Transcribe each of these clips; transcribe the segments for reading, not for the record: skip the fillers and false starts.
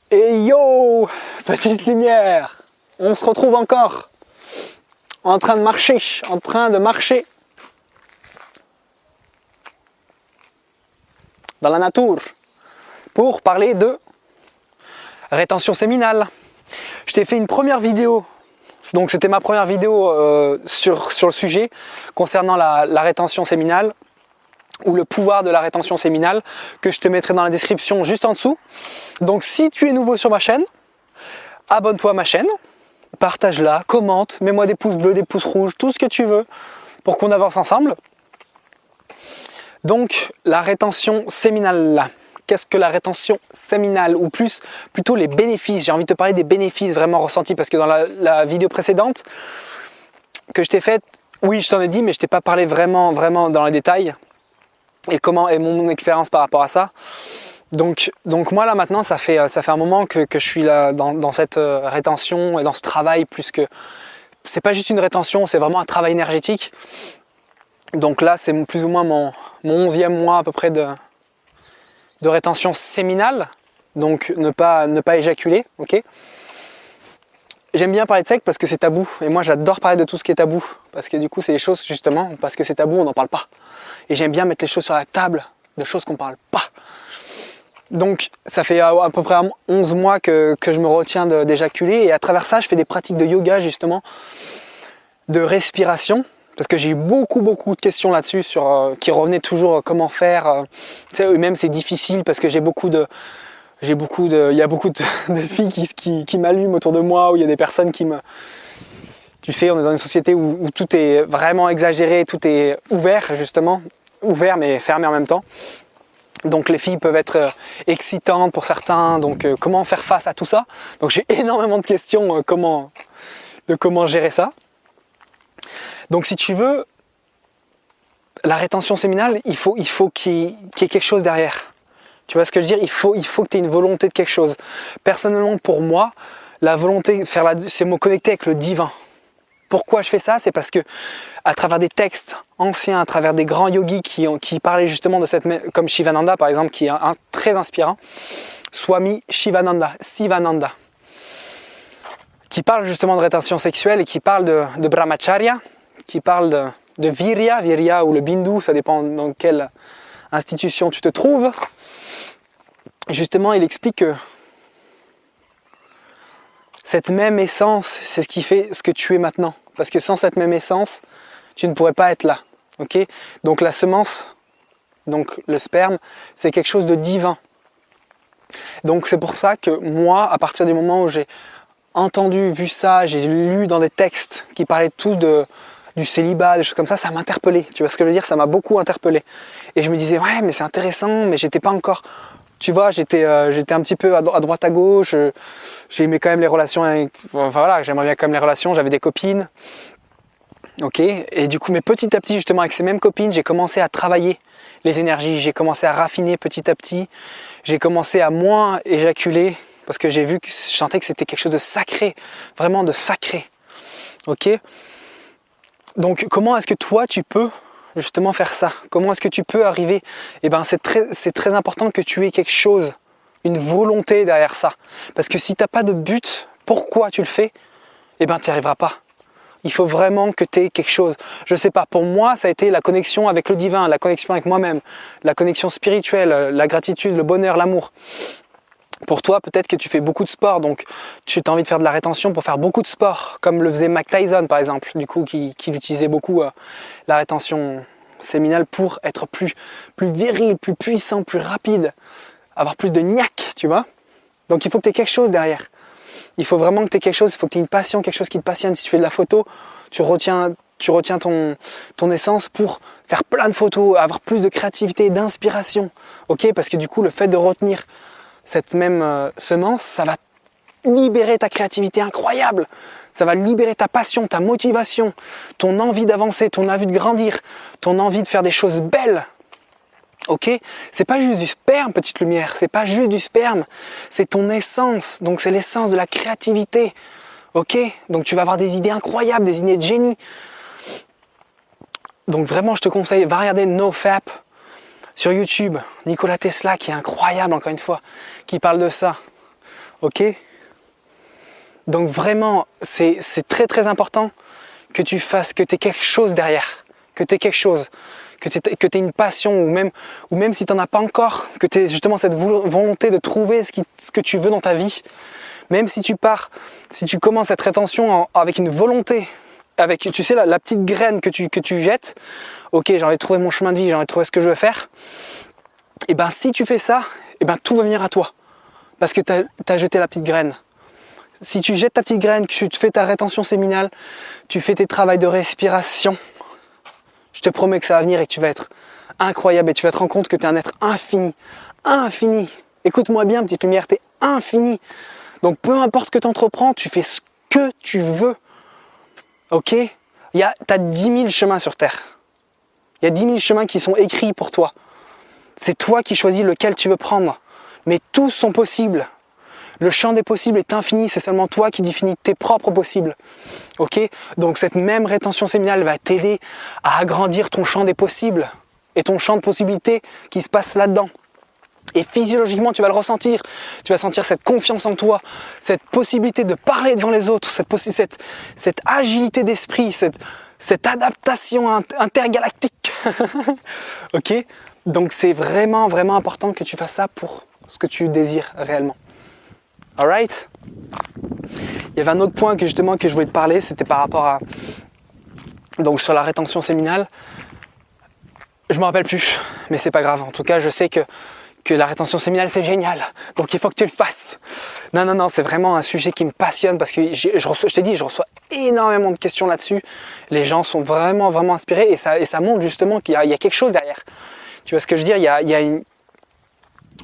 Et yo, petite lumière, on se retrouve encore en train de marcher dans la nature pour parler de rétention séminale. Je t'ai fait une première vidéo, donc c'était ma première vidéo sur le sujet concernant la rétention séminale ou le pouvoir de la rétention séminale que je te mettrai dans la description juste en dessous. Donc si tu es nouveau sur ma chaîne, abonne-toi à ma chaîne, partage-la, commente, mets-moi des pouces bleus, des pouces rouges, tout ce que tu veux pour qu'on avance ensemble. Donc la rétention séminale, qu'est-ce que la rétention séminale ou plutôt les bénéfices? J'ai envie de te parler des bénéfices vraiment ressentis parce que dans la vidéo précédente que je t'ai faite, oui je t'en ai dit mais je t'ai pas parlé vraiment dans les détails et comment est mon expérience par rapport à ça. Donc moi là maintenant ça fait un moment que je suis là dans cette rétention et dans ce travail, plus que c'est pas juste une rétention, c'est vraiment un travail énergétique. Donc là c'est plus ou moins mon 11e mois à peu près de rétention séminale, donc ne pas éjaculer, ok. J'aime bien parler de sexe parce que c'est tabou et moi j'adore parler de tout ce qui est tabou parce que du coup c'est des choses justement parce que c'est tabou on n'en parle pas et j'aime bien mettre les choses sur la table de choses qu'on parle pas. Donc ça fait à peu près 11 mois que je me retiens d'éjaculer et à travers ça je fais des pratiques de yoga justement, de respiration, parce que j'ai eu beaucoup de questions là-dessus qui revenaient toujours comment faire. Tu sais, eux-mêmes c'est difficile parce que il y a beaucoup de filles qui m'allument autour de moi, où il y a des personnes qui me... Tu sais, on est dans une société où tout est vraiment exagéré, tout est ouvert justement, ouvert mais fermé en même temps. Donc les filles peuvent être excitantes pour certains, donc comment faire face à tout ça? Donc j'ai énormément de questions comment gérer ça. Donc si tu veux, la rétention séminale, il faut qu'il y ait quelque chose derrière. Tu vois ce que je veux dire? Il faut que tu aies une volonté de quelque chose. Personnellement pour moi, la volonté, c'est me connecter avec le divin. Pourquoi je fais ça? C'est parce que à travers des textes anciens, à travers des grands yogis qui parlaient justement de comme Shivananda par exemple, qui est très inspirant, Swami Sivananda, qui parle justement de rétention sexuelle et qui parle de brahmacharya, qui parle de virya ou le bindu, ça dépend dans quelle institution tu te trouves. Justement, il explique que cette même essence, c'est ce qui fait ce que tu es maintenant. Parce que sans cette même essence, tu ne pourrais pas être là. Ok? Donc la semence, donc le sperme, c'est quelque chose de divin. Donc c'est pour ça que moi, à partir du moment où j'ai entendu, vu ça, j'ai lu dans des textes qui parlaient tous du célibat, des choses comme ça m'a interpellé. Tu vois ce que je veux dire? Ça m'a beaucoup interpellé. Et je me disais, ouais, mais c'est intéressant, mais j'étais pas encore... Tu vois, j'étais un petit peu à droite à gauche, j'aimais quand même les relations avec, enfin voilà, j'aimerais bien quand même les relations, j'avais des copines, ok, et du coup, mais petit à petit, justement, avec ces mêmes copines, j'ai commencé à travailler les énergies, j'ai commencé à raffiner petit à petit, j'ai commencé à moins éjaculer, parce que je sentais que c'était quelque chose de sacré, vraiment de sacré, ok. Donc, comment est-ce que toi, tu peux justement faire ça? Comment est-ce que tu peux arriver? Eh ben, c'est très important que tu aies quelque chose, une volonté derrière ça. Parce que si tu n'as pas de but, pourquoi tu le fais? Eh ben, tu n'y arriveras pas. Il faut vraiment que tu aies quelque chose. Je ne sais pas, pour moi, ça a été la connexion avec le divin, la connexion avec moi-même, la connexion spirituelle, la gratitude, le bonheur, l'amour. Pour toi, peut-être que tu fais beaucoup de sport, donc tu as envie de faire de la rétention pour faire beaucoup de sport, comme le faisait Mike Tyson par exemple, du coup, qui utilisait beaucoup la rétention séminale pour être plus viril, plus puissant, plus rapide, avoir plus de niaque, tu vois. Donc il faut que tu aies quelque chose derrière. Il faut vraiment que tu aies quelque chose, il faut que tu aies une passion, quelque chose qui te passionne. Si tu fais de la photo, tu retiens ton essence pour faire plein de photos, avoir plus de créativité, d'inspiration, ok? Parce que du coup, le fait de retenir cette même semence, ça va libérer ta créativité incroyable, ça va libérer ta passion, ta motivation, ton envie d'avancer, ton envie de grandir, ton envie de faire des choses belles. Ok? C'est pas juste du sperme, petite lumière, c'est pas juste du sperme, c'est ton essence, donc c'est l'essence de la créativité. Ok? Donc tu vas avoir des idées incroyables, des idées de génie. Donc vraiment, je te conseille, va regarder NoFap sur YouTube, Nikola Tesla qui est incroyable encore une fois, qui parle de ça. Ok? Donc vraiment, c'est très très important que tu fasses, que tu aies quelque chose derrière, que tu aies quelque chose, que tu aies une passion, ou même si tu n'en as pas encore, que tu aies justement cette volonté de trouver ce que tu veux dans ta vie. Même si si tu commences cette rétention avec une volonté, avec, tu sais, la petite graine que tu jettes, ok, j'ai envie de trouver mon chemin de vie, j'ai envie de trouver ce que je veux faire, et ben si tu fais ça, et ben tout va venir à toi, parce que tu as jeté la petite graine. Si tu jettes ta petite graine, que tu fais ta rétention séminale, tu fais tes travaux de respiration, je te promets que ça va venir et que tu vas être incroyable et tu vas te rendre compte que tu es un être infini. Infini. Écoute-moi bien, petite lumière, tu es infini. Donc peu importe ce que tu entreprends, tu fais ce que tu veux. Ok? Tu as 10 000 chemins sur Terre. Il y a 10 000 chemins qui sont écrits pour toi. C'est toi qui choisis lequel tu veux prendre. Mais tous sont possibles. Le champ des possibles est infini, c'est seulement toi qui définis tes propres possibles. Ok? Donc cette même rétention séminale va t'aider à agrandir ton champ des possibles et ton champ de possibilités qui se passe là-dedans. Et physiologiquement, tu vas le ressentir. Tu vas sentir cette confiance en toi, cette possibilité de parler devant les autres, cette agilité d'esprit, cette adaptation intergalactique. Ok? Donc c'est vraiment, vraiment important que tu fasses ça pour ce que tu désires réellement. Alright? Il y avait un autre point que je voulais te parler, c'était par rapport donc sur la rétention séminale. Je ne me rappelle plus, mais c'est pas grave. En tout cas, je sais que la rétention séminale c'est génial, donc il faut que tu le fasses. Non, c'est vraiment un sujet qui me passionne parce que je t'ai dit, je reçois énormément de questions là-dessus. Les gens sont vraiment, vraiment inspirés et ça montre justement qu'il y a quelque chose derrière. Tu vois ce que je veux dire?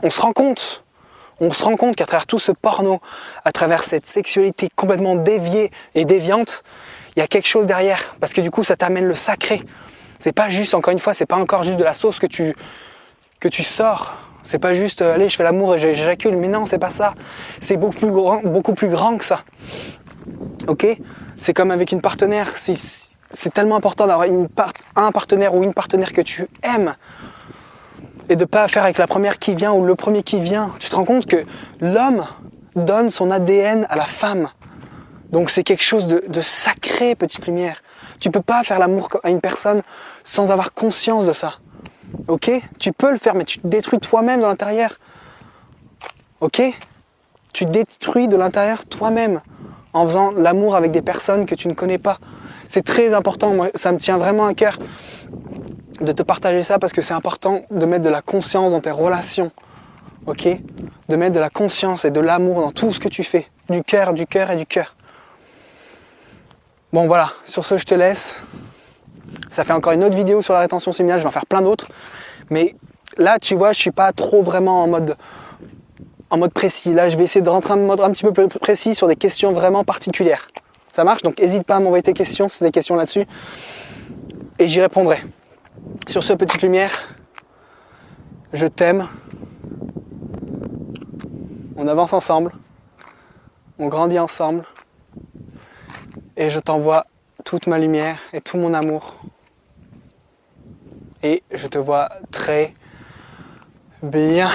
On se rend compte qu'à travers tout ce porno, à travers cette sexualité complètement déviée et déviante, il y a quelque chose derrière. Parce que du coup, ça t'amène le sacré. C'est pas juste, encore une fois, c'est pas encore juste de la sauce que tu sors. C'est pas juste, allez, je fais l'amour et j'éjacule. Mais non, c'est pas ça. C'est beaucoup plus grand que ça. Ok? C'est comme avec une partenaire. C'est tellement important d'avoir un partenaire ou une partenaire que tu aimes. Et de ne pas faire avec la première qui vient ou le premier qui vient. Tu te rends compte que l'homme donne son ADN à la femme. Donc c'est quelque chose de sacré, petite lumière. Tu ne peux pas faire l'amour à une personne sans avoir conscience de ça. Ok? Tu peux le faire, mais tu te détruis toi-même de l'intérieur. Ok? Tu te détruis de l'intérieur toi-même en faisant l'amour avec des personnes que tu ne connais pas. C'est très important, moi, ça me tient vraiment à cœur de te partager ça parce que c'est important de mettre de la conscience dans tes relations, ok? De mettre de la conscience et de l'amour dans tout ce que tu fais, du cœur et du cœur. Bon voilà, sur ce je te laisse. Ça fait encore une autre vidéo sur la rétention séminale, je vais en faire plein d'autres. Mais là tu vois, je suis pas trop vraiment en mode précis. Là je vais essayer de rentrer en mode un petit peu plus précis sur des questions vraiment particulières. Ça marche? Donc n'hésite pas à m'envoyer tes questions, si c'est des questions là-dessus. Et j'y répondrai. Sur ce, petite lumière, je t'aime. On avance ensemble. On grandit ensemble. Et je t'envoie toute ma lumière et tout mon amour. Et je te vois très bien.